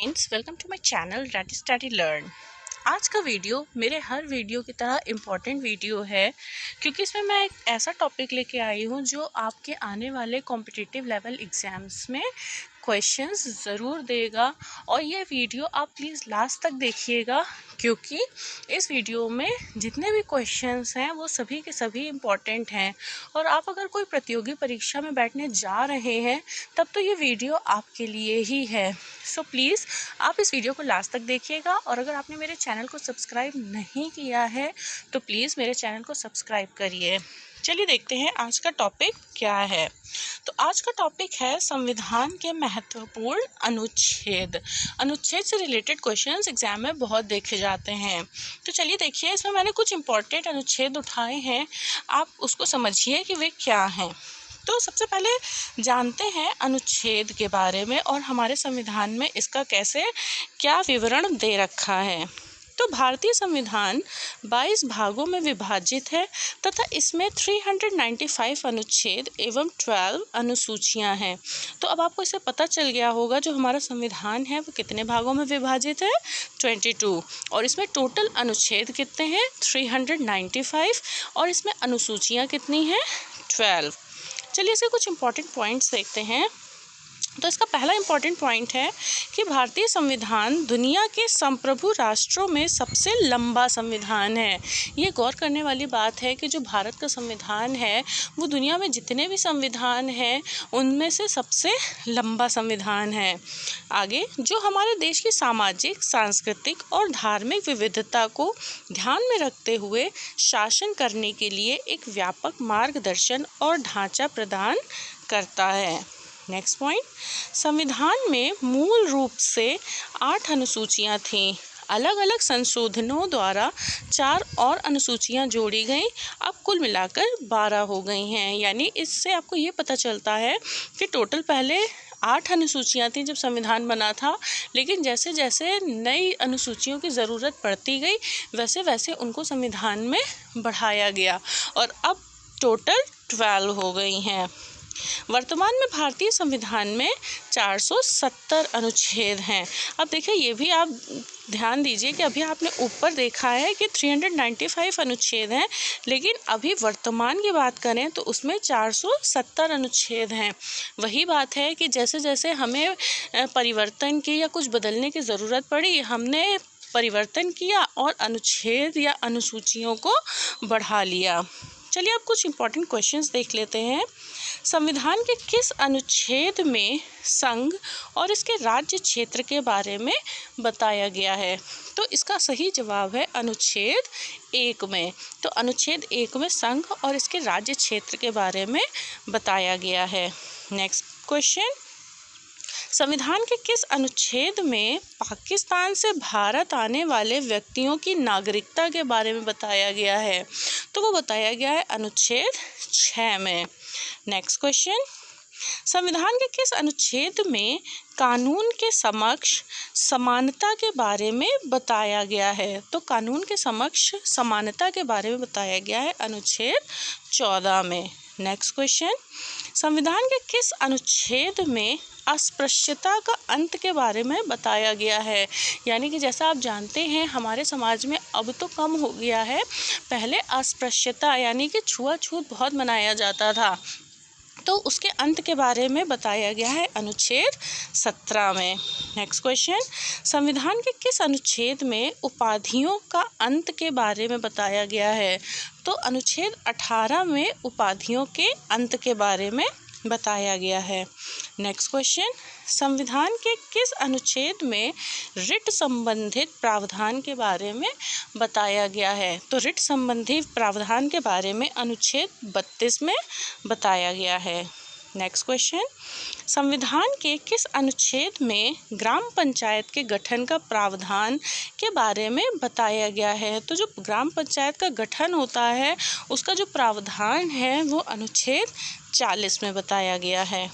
Friends, welcome to my channel ready study learn. आज का video मेरे हर वीडियो की तरह इम्पॉर्टेंट वीडियो है, क्योंकि इसमें मैं एक ऐसा टॉपिक लेके आई हूँ जो आपके आने वाले कॉम्पिटिटिव लेवल एग्ज़ाम्स में क्वेश्चंस ज़रूर देगा। और ये वीडियो आप प्लीज़ लास्ट तक देखिएगा, क्योंकि इस वीडियो में जितने भी क्वेश्चंस हैं वो सभी के सभी इम्पॉर्टेंट हैं। और आप अगर कोई प्रतियोगी परीक्षा में बैठने जा रहे हैं तब तो ये वीडियो आपके लिए ही है। सो प्लीज़ आप इस वीडियो को लास्ट तक देखिएगा। और अगर आपने मेरे चैनल को सब्सक्राइब नहीं किया है तो प्लीज़ मेरे चैनल को सब्सक्राइब करिए। चलिए देखते हैं आज का टॉपिक क्या है। तो आज का टॉपिक है संविधान के महत्वपूर्ण अनुच्छेद। अनुच्छेद से रिलेटेड क्वेश्चंस एग्जाम में बहुत देखे जाते हैं। तो चलिए देखिए, इसमें मैंने कुछ इम्पोर्टेंट अनुच्छेद उठाए हैं, आप उसको समझिए कि वे क्या हैं। तो सबसे पहले जानते हैं अनुच्छेद के बारे में और हमारे संविधान में इसका कैसे क्या विवरण दे रखा है। तो भारतीय संविधान 22 भागों में विभाजित है तथा इसमें 395 अनुच्छेद एवं 12 अनुसूचियां हैं। तो अब आपको इससे पता चल गया होगा जो हमारा संविधान है वो कितने भागों में विभाजित है, 22। और इसमें टोटल अनुच्छेद कितने हैं, 395। और इसमें अनुसूचियां कितनी हैं, 12। चलिए इसके कुछ इम्पॉर्टेंट पॉइंट्स देखते हैं। तो इसका पहला इम्पॉर्टेंट पॉइंट है कि भारतीय संविधान दुनिया के संप्रभु राष्ट्रों में सबसे लंबा संविधान है। ये गौर करने वाली बात है कि जो भारत का संविधान है वो दुनिया में जितने भी संविधान हैं उनमें से सबसे लंबा संविधान है। आगे, जो हमारे देश की सामाजिक, सांस्कृतिक और धार्मिक विविधता को ध्यान में रखते हुए शासन करने के लिए एक व्यापक मार्गदर्शन और ढांचा प्रदान करता है। नेक्स्ट पॉइंट, संविधान में मूल रूप से 8 अनुसूचियां थीं। अलग अलग संशोधनों द्वारा 4 और अनुसूचियां जोड़ी गईं। अब कुल मिलाकर 12 हो गई हैं। यानी इससे आपको ये पता चलता है कि टोटल पहले 8 अनुसूचियां थीं जब संविधान बना था, लेकिन जैसे जैसे नई अनुसूचियों की ज़रूरत पड़ती गई वैसे वैसे उनको संविधान में बढ़ाया गया और अब टोटल 12 हो गई हैं। वर्तमान में भारतीय संविधान में 470 अनुच्छेद हैं। अब देखिए, ये भी आप ध्यान दीजिए कि अभी आपने ऊपर देखा है कि 395 अनुच्छेद हैं, लेकिन अभी वर्तमान की बात करें तो उसमें 470 अनुच्छेद हैं। वही बात है कि जैसे जैसे हमें परिवर्तन की या कुछ बदलने की ज़रूरत पड़ी, हमने परिवर्तन किया और अनुच्छेद या अनुसूचियों को बढ़ा लिया। चलिए अब कुछ इम्पोर्टेंट क्वेश्चंस देख लेते हैं। संविधान के किस अनुच्छेद में संघ और इसके राज्य क्षेत्र के बारे में बताया गया है? तो इसका सही जवाब है अनुच्छेद 1 में। तो अनुच्छेद 1 में संघ और इसके राज्य क्षेत्र के बारे में बताया गया है। नेक्स्ट क्वेश्चन, संविधान के किस अनुच्छेद में पाकिस्तान से भारत आने वाले व्यक्तियों की नागरिकता के बारे में बताया गया है? तो वो बताया गया है अनुच्छेद 6 में। नेक्स्ट क्वेश्चन, संविधान के किस अनुच्छेद में कानून के समक्ष समानता के बारे में बताया गया है? तो कानून के समक्ष समानता के बारे में बताया गया है अनुच्छेद 14 में। नेक्स्ट क्वेश्चन, संविधान के किस अनुच्छेद में अस्पृश्यता का अंत के बारे में बताया गया है? यानी कि जैसा आप जानते हैं हमारे समाज में अब तो कम हो गया है, पहले अस्पृश्यता यानी कि छुआछूत बहुत मनाया जाता था, तो उसके अंत के बारे में बताया गया है अनुच्छेद 17 में। नेक्स्ट क्वेश्चन, संविधान के किस अनुच्छेद में उपाधियों का अंत के बारे में बताया गया है? तो अनुच्छेद 18 में उपाधियों के अंत के बारे में बताया गया है। नेक्स्ट क्वेश्चन, संविधान के किस अनुच्छेद में रिट संबंधित प्रावधान के बारे में बताया गया है? तो रिट संबंधी प्रावधान के बारे में अनुच्छेद 32 में बताया गया है। नेक्स्ट क्वेश्चन, संविधान के किस अनुच्छेद में ग्राम पंचायत के गठन का प्रावधान के बारे में बताया गया है? तो जो ग्राम पंचायत का गठन होता है उसका जो प्रावधान है वो अनुच्छेद 40 में बताया गया है।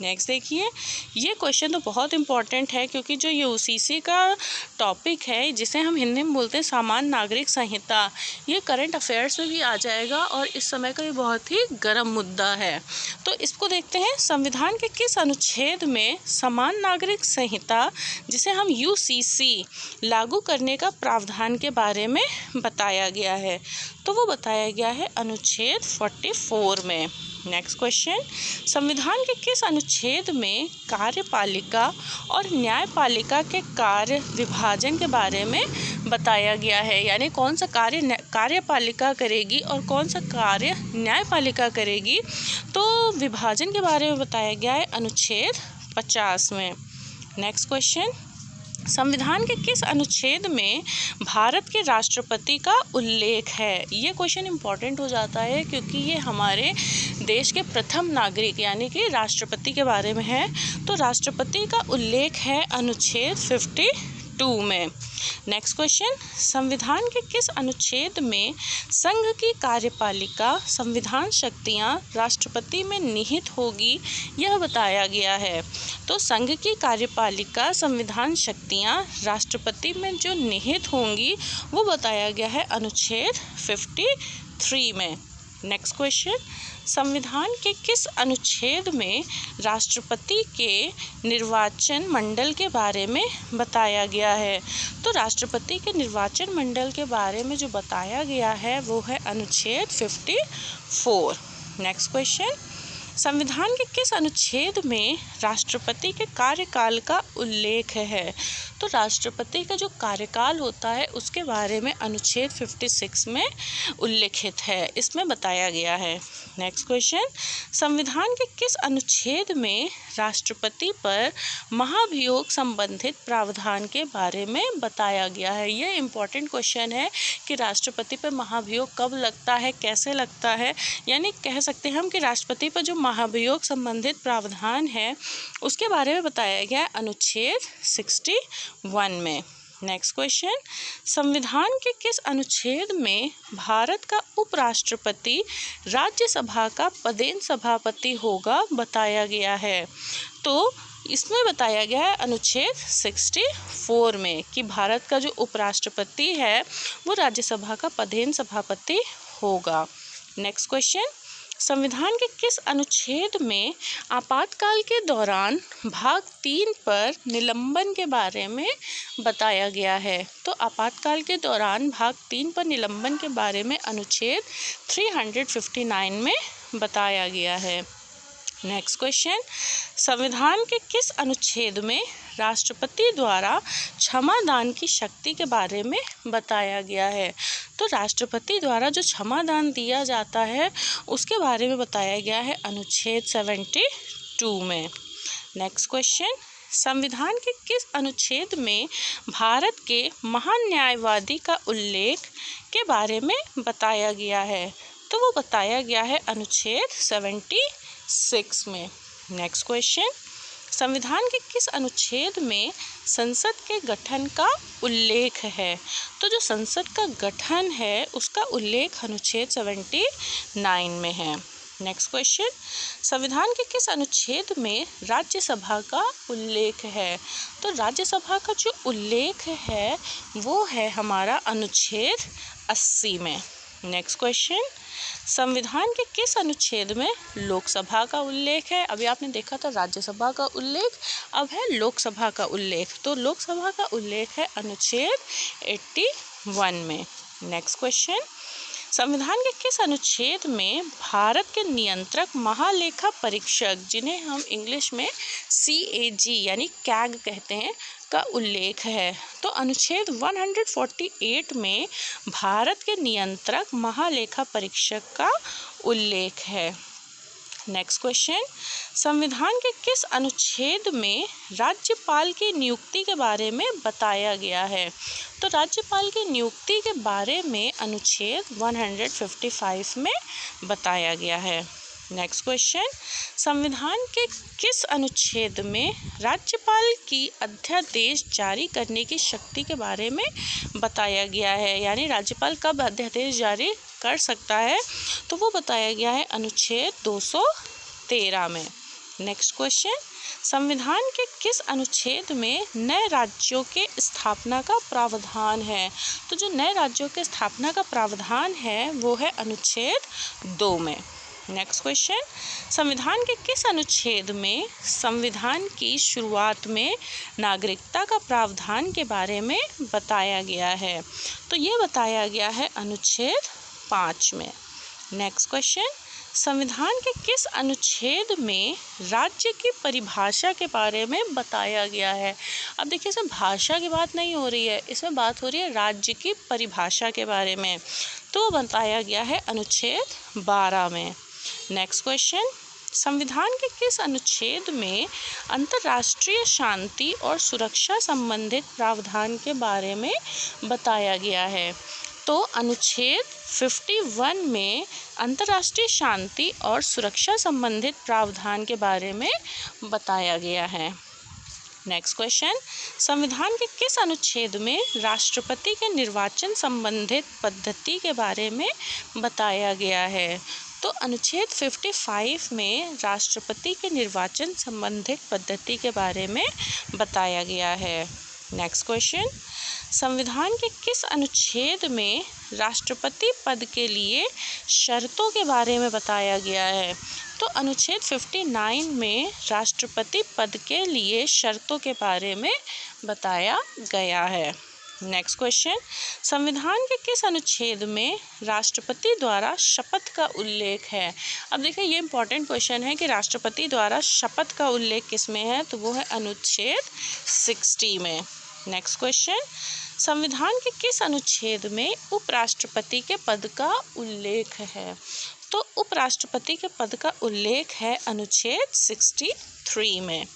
नेक्स्ट देखिए, ये क्वेश्चन तो बहुत इम्पॉर्टेंट है क्योंकि जो यूसीसी का टॉपिक है जिसे हम हिंदी में बोलते हैं सामान्य नागरिक संहिता, ये करंट अफेयर्स में भी आ जाएगा और इस समय का ये बहुत ही गर्म मुद्दा है। तो इसको देखते हैं, संविधान के किस अनुच्छेद में सामान्य नागरिक संहिता जिसे हम यूसीसी लागू करने का प्रावधान के बारे में बताया गया है? तो वो बताया गया है अनुच्छेद 44 में। नेक्स्ट क्वेश्चन, संविधान के किस अनुच्छेद में कार्यपालिका और न्यायपालिका के कार्य विभाजन के बारे में बताया गया है? यानी कौन सा कार्य कार्यपालिका करेगी और कौन सा कार्य न्यायपालिका करेगी? तो विभाजन के बारे में बताया गया है अनुच्छेद 50 में। नेक्स्ट क्वेश्चन, संविधान के किस अनुच्छेद में भारत के राष्ट्रपति का उल्लेख है? ये क्वेश्चन इम्पॉर्टेंट हो जाता है क्योंकि ये हमारे देश के प्रथम नागरिक यानी कि राष्ट्रपति के बारे में है। तो राष्ट्रपति का उल्लेख है अनुच्छेद 52 में। नेक्स्ट क्वेश्चन, संविधान के किस अनुच्छेद में संघ की कार्यपालिका संविधान शक्तियां राष्ट्रपति में निहित होगी, यह बताया गया है? तो संघ की कार्यपालिका संविधान शक्तियां राष्ट्रपति में जो निहित होंगी वो बताया गया है अनुच्छेद 53 में। नेक्स्ट क्वेश्चन, संविधान के किस अनुच्छेद में राष्ट्रपति के निर्वाचन मंडल के बारे में बताया गया है? तो राष्ट्रपति के निर्वाचन मंडल के बारे में जो बताया गया है वो है अनुच्छेद 54। नेक्स्ट क्वेश्चन, संविधान के किस अनुच्छेद में राष्ट्रपति के कार्यकाल का उल्लेख है? तो राष्ट्रपति का जो कार्यकाल होता है उसके बारे में अनुच्छेद 56 में उल्लेखित है, इसमें बताया गया है। नेक्स्ट क्वेश्चन, संविधान के किस अनुच्छेद में राष्ट्रपति पर महाभियोग संबंधित प्रावधान के बारे में बताया गया है? यह इम्पॉर्टेंट क्वेश्चन है कि राष्ट्रपति पर महाभियोग कब लगता है, कैसे लगता है। यानी कह सकते हैं हम कि राष्ट्रपति पर जो महाभियोग संबंधित प्रावधान है उसके बारे में बताया गया अनुच्छेद 61 में। नेक्स्ट क्वेश्चन, संविधान के किस अनुच्छेद में भारत का उपराष्ट्रपति राज्यसभा का पदेन सभापति होगा बताया गया है? तो इसमें बताया गया है अनुच्छेद 64 में कि भारत का जो उपराष्ट्रपति है वो राज्यसभा का पदेन सभापति होगा। नेक्स्ट क्वेश्चन, संविधान के किस अनुच्छेद में आपातकाल के दौरान भाग 3 पर निलंबन के बारे में बताया गया है? तो आपातकाल के दौरान भाग 3 पर निलंबन के बारे में अनुच्छेद 359 में बताया गया है। नेक्स्ट क्वेश्चन, संविधान के किस अनुच्छेद में राष्ट्रपति द्वारा क्षमा दान की शक्ति के बारे में बताया गया है? तो राष्ट्रपति द्वारा जो क्षमा दान दिया जाता है उसके बारे में बताया गया है अनुच्छेद 72 में। नेक्स्ट क्वेश्चन, संविधान के किस अनुच्छेद में भारत के महान न्यायवादी का उल्लेख के बारे में बताया गया है? तो वो बताया गया है अनुच्छेद 76 में। नेक्स्ट क्वेश्चन, संविधान के किस अनुच्छेद में संसद के गठन का उल्लेख है? तो जो संसद का गठन है उसका उल्लेख अनुच्छेद 79 में है। नेक्स्ट क्वेश्चन, संविधान के किस अनुच्छेद में राज्यसभा का उल्लेख है? तो राज्यसभा का जो उल्लेख है वो है हमारा अनुच्छेद 80 में। नेक्स्ट क्वेश्चन, संविधान के किस अनुच्छेद में लोकसभा का उल्लेख है? अभी आपने देखा था राज्यसभा का उल्लेख, अब है लोकसभा का उल्लेख। तो लोकसभा का उल्लेख है अनुच्छेद 81 में। नेक्स्ट क्वेश्चन, संविधान के किस अनुच्छेद में भारत के नियंत्रक महालेखा परीक्षक, जिन्हें हम इंग्लिश में CAG यानी कैग कहते हैं, का उल्लेख है? तो अनुच्छेद 148 में भारत के नियंत्रक महालेखा परीक्षक का उल्लेख है। नेक्स्ट क्वेश्चन, संविधान के किस अनुच्छेद में राज्यपाल की नियुक्ति के बारे में बताया गया है? तो राज्यपाल की नियुक्ति के बारे में अनुच्छेद 155 में बताया गया है। नेक्स्ट क्वेश्चन, संविधान के किस अनुच्छेद में राज्यपाल की अध्यादेश जारी करने की शक्ति के बारे में बताया गया है? यानी राज्यपाल कब अध्यादेश जारी कर सकता है? तो वो बताया गया है अनुच्छेद 213 में। नेक्स्ट क्वेश्चन, संविधान के किस अनुच्छेद में नए राज्यों के स्थापना का प्रावधान है? तो जो नए राज्यों के स्थापना का प्रावधान है वो है अनुच्छेद 2 में। नेक्स्ट क्वेश्चन, संविधान के किस अनुच्छेद में संविधान की शुरुआत में नागरिकता का प्रावधान के बारे में बताया गया है? तो ये बताया गया है अनुच्छेद 5 में। नेक्स्ट क्वेश्चन, संविधान के किस अनुच्छेद में राज्य की परिभाषा के बारे में बताया गया है? अब देखिए, इसमें भाषा की बात नहीं हो रही है, इसमें बात हो रही है राज्य की परिभाषा के बारे में, तो बताया गया है अनुच्छेद 12 में। नेक्स्ट क्वेश्चन, संविधान के किस अनुच्छेद में अंतर्राष्ट्रीय शांति और सुरक्षा संबंधित प्रावधान के बारे में बताया गया है? तो अनुच्छेद 51 में अंतर्राष्ट्रीय शांति और सुरक्षा संबंधित प्रावधान के बारे में बताया गया है। नेक्स्ट क्वेश्चन, संविधान के किस अनुच्छेद में राष्ट्रपति के निर्वाचन संबंधित पद्धति के बारे में बताया गया है? तो अनुच्छेद 55 में राष्ट्रपति के निर्वाचन संबंधित पद्धति के बारे में बताया गया है। नेक्स्ट क्वेश्चन, संविधान के किस अनुच्छेद में राष्ट्रपति पद के लिए शर्तों के बारे में बताया गया है? तो अनुच्छेद 59 में राष्ट्रपति पद के लिए शर्तों के बारे में बताया गया है। नेक्स्ट क्वेश्चन, संविधान के किस अनुच्छेद में राष्ट्रपति द्वारा शपथ का उल्लेख है? अब देखिए, ये इंपॉर्टेंट क्वेश्चन है कि राष्ट्रपति द्वारा शपथ का उल्लेख किस में है, तो वो है अनुच्छेद 60 में। नेक्स्ट क्वेश्चन, संविधान के किस अनुच्छेद में उपराष्ट्रपति के पद का उल्लेख है? तो उपराष्ट्रपति के पद का उल्लेख है अनुच्छेद 63 में।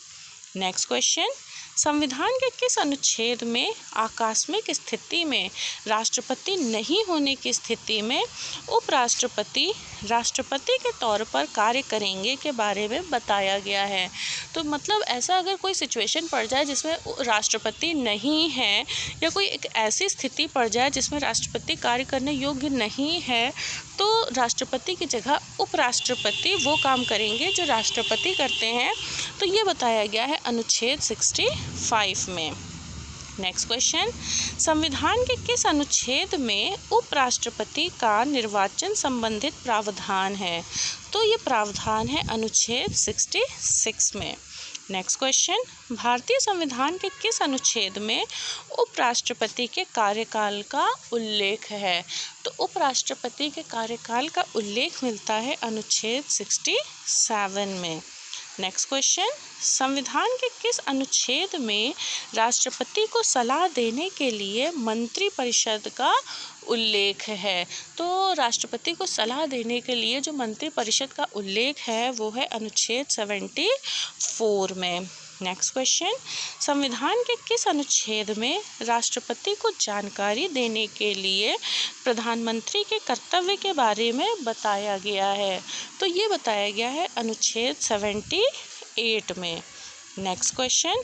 नेक्स्ट क्वेश्चन, संविधान के किस अनुच्छेद में आकस्मिक स्थिति में राष्ट्रपति नहीं होने की स्थिति में उपराष्ट्रपति राष्ट्रपति के तौर पर कार्य करेंगे के बारे में बताया गया है? तो मतलब ऐसा अगर कोई सिचुएशन पड़ जाए जिसमें राष्ट्रपति नहीं है, या कोई एक ऐसी स्थिति पड़ जाए जिसमें राष्ट्रपति कार्य करने योग्य नहीं है, तो राष्ट्रपति की जगह उपराष्ट्रपति वो काम करेंगे जो राष्ट्रपति करते हैं। तो ये बताया गया है अनुच्छेद 65 में। नेक्स्ट क्वेश्चन, संविधान के किस अनुच्छेद में उपराष्ट्रपति का निर्वाचन संबंधित प्रावधान है? तो ये प्रावधान है अनुच्छेद 66 में। नेक्स्ट क्वेश्चन, भारतीय संविधान के किस अनुच्छेद में उपराष्ट्रपति के कार्यकाल का उल्लेख है? तो उपराष्ट्रपति के कार्यकाल का उल्लेख मिलता है अनुच्छेद 67 में। नेक्स्ट क्वेश्चन, संविधान के किस अनुच्छेद में राष्ट्रपति को सलाह देने के लिए मंत्रिपरिषद का उल्लेख है? तो राष्ट्रपति को सलाह देने के लिए जो मंत्रिपरिषद का उल्लेख है वो है अनुच्छेद 74 में। नेक्स्ट क्वेश्चन, संविधान के किस अनुच्छेद में राष्ट्रपति को जानकारी देने के लिए प्रधानमंत्री के कर्तव्य के बारे में बताया गया है? तो ये बताया गया है अनुच्छेद 78 में। नेक्स्ट क्वेश्चन,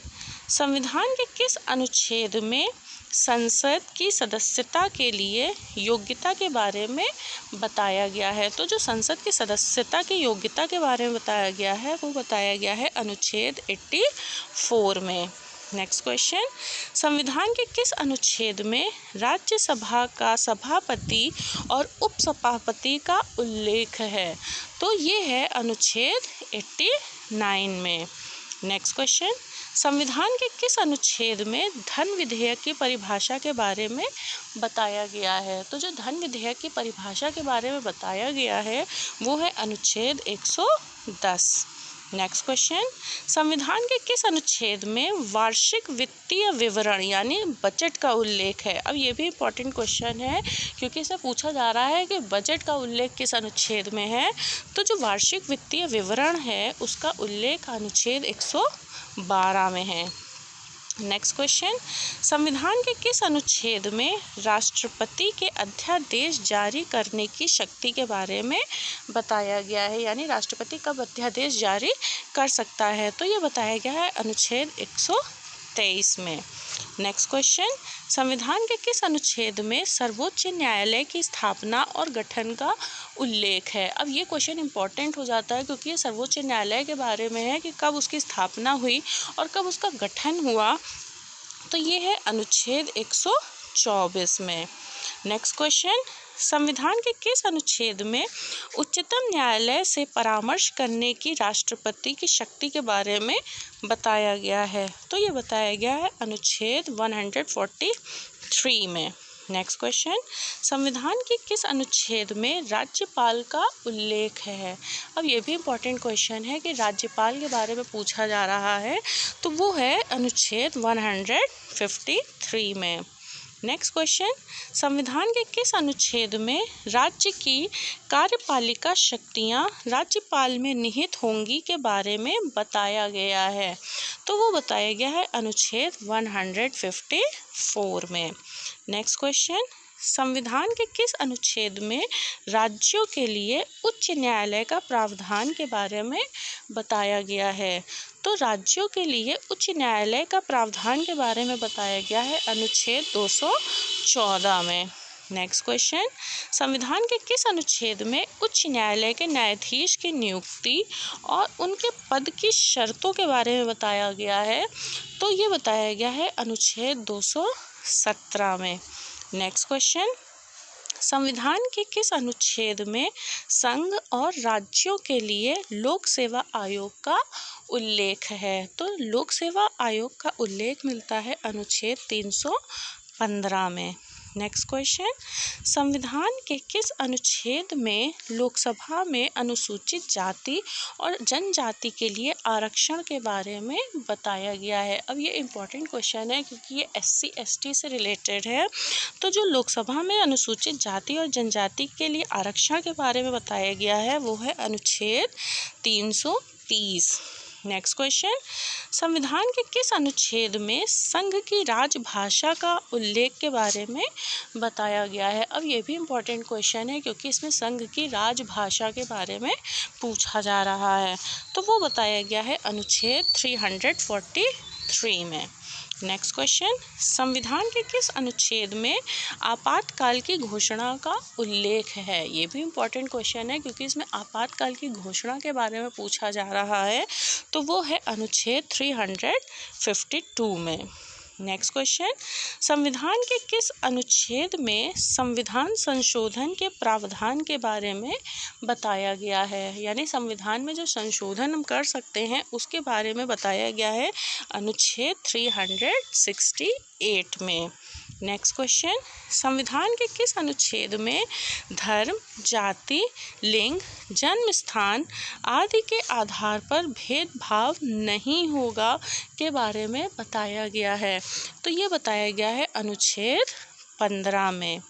संविधान के किस अनुच्छेद में संसद की सदस्यता के लिए योग्यता के बारे में बताया गया है? तो जो संसद की सदस्यता की योग्यता के बारे में बताया गया है वो बताया गया है अनुच्छेद 84 में। नेक्स्ट क्वेश्चन, संविधान के किस अनुच्छेद में राज्यसभा का सभापति और उपसभापति का उल्लेख है? तो ये है अनुच्छेद 89 में। नेक्स्ट क्वेश्चन, संविधान के किस अनुच्छेद में धन विधेयक की परिभाषा के बारे में बताया गया है? तो जो धन विधेयक की परिभाषा के बारे में बताया गया है वो है अनुच्छेद 110। नेक्स्ट क्वेश्चन, संविधान के किस अनुच्छेद में वार्षिक वित्तीय विवरण यानी बजट का उल्लेख है? अब ये भी इम्पोर्टेंट क्वेश्चन है क्योंकि इसे पूछा जा रहा है कि बजट का उल्लेख किस अनुच्छेद में है। तो जो वार्षिक वित्तीय विवरण है उसका उल्लेख अनुच्छेद 112 में है। नेक्स्ट क्वेश्चन, संविधान के किस अनुच्छेद में राष्ट्रपति के अध्यादेश जारी करने की शक्ति के बारे में बताया गया है, यानी राष्ट्रपति कब अध्यादेश जारी कर सकता है? तो ये बताया गया है अनुच्छेद 23 में। नेक्स्ट क्वेश्चन, संविधान के किस अनुच्छेद में सर्वोच्च न्यायालय की स्थापना और गठन का उल्लेख है? अब ये क्वेश्चन इंपॉर्टेंट हो जाता है क्योंकि ये सर्वोच्च न्यायालय के बारे में है कि कब उसकी स्थापना हुई और कब उसका गठन हुआ। तो ये है अनुच्छेद 124 में। नेक्स्ट क्वेश्चन, संविधान के किस अनुच्छेद में उच्चतम न्यायालय से परामर्श करने की राष्ट्रपति की शक्ति के बारे में बताया गया है? तो ये बताया गया है अनुच्छेद 143 में। नेक्स्ट क्वेश्चन, संविधान के किस अनुच्छेद में राज्यपाल का उल्लेख है? अब ये भी इम्पोर्टेंट क्वेश्चन है कि राज्यपाल के बारे में पूछा जा रहा है, तो वो है अनुच्छेद 153 में। नेक्स्ट क्वेश्चन, संविधान के किस अनुच्छेद में राज्य की कार्यपालिका शक्तियां राज्यपाल में निहित होंगी के बारे में बताया गया है? तो वो बताया गया है अनुच्छेद 154 में। नेक्स्ट क्वेश्चन, संविधान के किस अनुच्छेद में राज्यों के लिए उच्च न्यायालय का प्रावधान के बारे में बताया गया है? तो राज्यों के लिए उच्च न्यायालय का प्रावधान के बारे में बताया गया है अनुच्छेद 214 में। नेक्स्ट क्वेश्चन, संविधान के किस अनुच्छेद में उच्च न्यायालय के न्यायाधीश की नियुक्ति और उनके पद की शर्तों के बारे में बताया गया है? तो ये बताया गया है अनुच्छेद 217 में। नेक्स्ट क्वेश्चन, संविधान के किस अनुच्छेद में संघ और राज्यों के लिए लोक सेवा आयोग का उल्लेख है? तो लोक सेवा आयोग का उल्लेख मिलता है अनुच्छेद 315 में। नेक्स्ट क्वेश्चन, संविधान के किस अनुच्छेद में लोकसभा में अनुसूचित जाति और जनजाति के लिए आरक्षण के बारे में बताया गया है? अब ये इम्पॉर्टेंट क्वेश्चन है क्योंकि ये SC ST से रिलेटेड है। तो जो लोकसभा में अनुसूचित जाति और जनजाति के लिए आरक्षण के बारे में बताया गया है वो है अनुच्छेद 330। नेक्स्ट क्वेश्चन, संविधान के किस अनुच्छेद में संघ की राजभाषा का उल्लेख के बारे में बताया गया है? अब ये भी इम्पोर्टेंट क्वेश्चन है क्योंकि इसमें संघ की राजभाषा के बारे में पूछा जा रहा है। तो वो बताया गया है अनुच्छेद 343 में। नेक्स्ट क्वेश्चन, संविधान के किस अनुच्छेद में आपातकाल की घोषणा का उल्लेख है? ये भी इम्पोर्टेंट क्वेश्चन है क्योंकि इसमें आपातकाल की घोषणा के बारे में पूछा जा रहा है। तो वो है अनुच्छेद 352 में। नेक्स्ट क्वेश्चन, संविधान के किस अनुच्छेद में संविधान संशोधन के प्रावधान के बारे में बताया गया है? यानी संविधान में जो संशोधन हम कर सकते हैं उसके बारे में बताया गया है अनुच्छेद 368 में। नेक्स्ट क्वेश्चन, संविधान के किस अनुच्छेद में धर्म, जाति, लिंग, जन्म स्थान आदि के आधार पर भेदभाव नहीं होगा के बारे में बताया गया है? तो ये बताया गया है अनुच्छेद 15 में।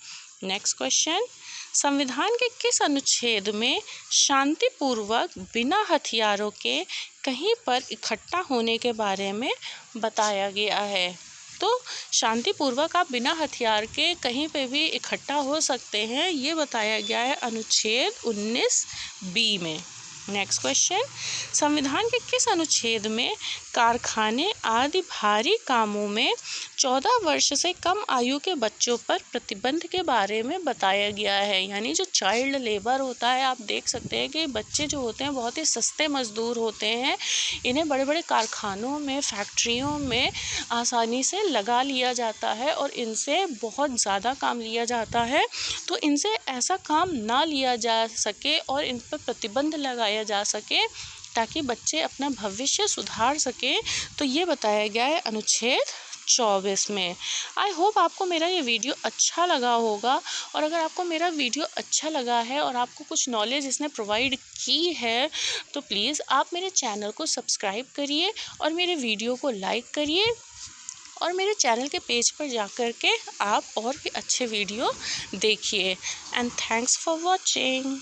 नेक्स्ट क्वेश्चन, संविधान के किस अनुच्छेद में शांतिपूर्वक बिना हथियारों के कहीं पर इकट्ठा होने के बारे में बताया गया है? तो शांतिपूर्वक आप बिना हथियार के कहीं पे भी इकट्ठा हो सकते हैं, ये बताया गया है अनुच्छेद 19B में। नेक्स्ट क्वेश्चन, संविधान के किस अनुच्छेद में कारखाने आदि भारी कामों में 14 वर्ष से कम आयु के बच्चों पर प्रतिबंध के बारे में बताया गया है? यानी जो चाइल्ड लेबर होता है, आप देख सकते हैं कि बच्चे जो होते हैं बहुत ही सस्ते मजदूर होते हैं। इन्हें बड़े बड़े कारखानों में, फैक्ट्रियों में आसानी से लगा लिया जाता है और इनसे बहुत ज़्यादा काम लिया जाता है। तो इनसे ऐसा काम ना लिया जा सके और इन पर प्रतिबंध लगाया जा सके ताकि बच्चे अपना भविष्य सुधार सके। तो ये बताया गया है अनुच्छेद 24 में। आई होप आपको मेरा ये वीडियो अच्छा लगा होगा, और अगर आपको मेरा वीडियो अच्छा लगा है और आपको कुछ नॉलेज इसने प्रोवाइड की है तो प्लीज़ आप मेरे चैनल को सब्सक्राइब करिए और मेरे वीडियो को लाइक करिए और मेरे चैनल के पेज पर जाकर के आप और भी अच्छे वीडियो देखिए। And thanks for watching.